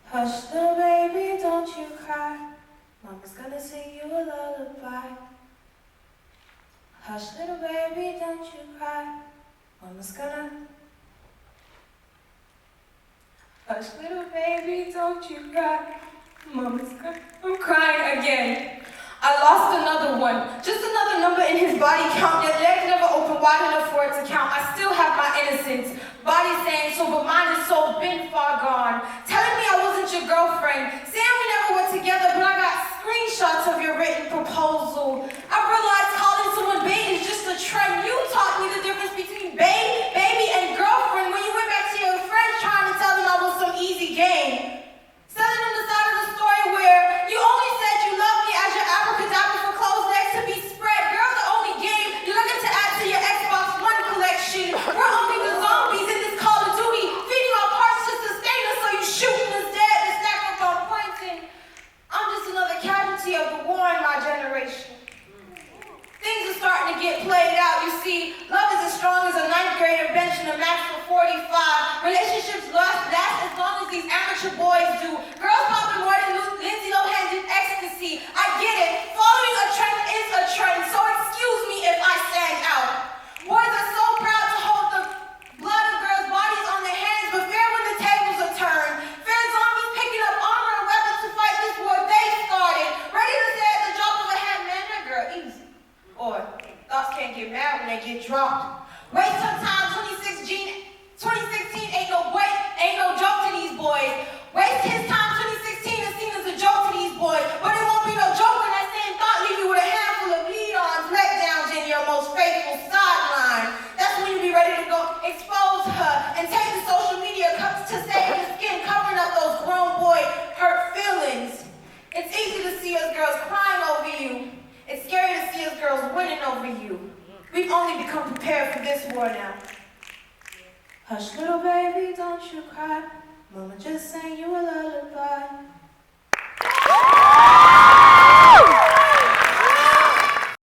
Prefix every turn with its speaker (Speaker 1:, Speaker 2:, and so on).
Speaker 1: Hush, little baby, don't you cry. Mama's gonna sing you a lullaby. Hush, little baby, don't you cry. Mama's gonna. Hush, little baby, don't you cry. Mama's gonna. I'm crying again. I lost another one. Just another number in his body count. Your legs never open wide enough for it to count. I still have my innocence. Body saying so, but mine is so been far gone. Telling me I wasn't your girlfriend. Saying we never were together, but I got screenshots of your written proposal. I realized calling someone babe is just a trend. You taught me the difference between babe, baby, and girlfriend when you went back to your friends trying to tell them I was some easy game. Selling them the side of the story where you only said you love me as your abracadabra for clothes legs to be spread. Girl, the only game you're looking to add to your Xbox One collection. We're only the zombies in this Call of Duty, feeding our parts to sustain us, so you shooting us dead to stack up on points. And I'm just another casualty of the war in my generation. Things are starting to get played out. You see, love is as strong as a 9th grader benching a max for 45. Relationships last as long as these amateur boys do. Girls popping more than Lindsay Lohan did ecstasy. I get it. Following a trend is a trend, so excuse me if I stand out. Boys are so proud to hold the blood of girls' bodies on their hands, but fair when the tables are turned. Fair zombies picking up armor and weapons to fight this war they started. Ready to say at the drop of a hat, man, that girl easy. Or thoughts can't get mad when they get dropped. Waste some time, 2016 ain't no joke to these boys. Waste his time, 2016 is seen as a joke to these boys. But it won't be no joke when that same thought leave you with a handful of lead-ons, letdowns in your most faithful sideline. That's when you be ready to go expose her and take the social media cups to save your skin, covering up those grown boy hurt feelings. It's easy to see us girls crying over you. It's scary to see us girls winning over you. We've only become prepared for this war now. Hush, little baby, don't you cry. Mama just sang you a lullaby.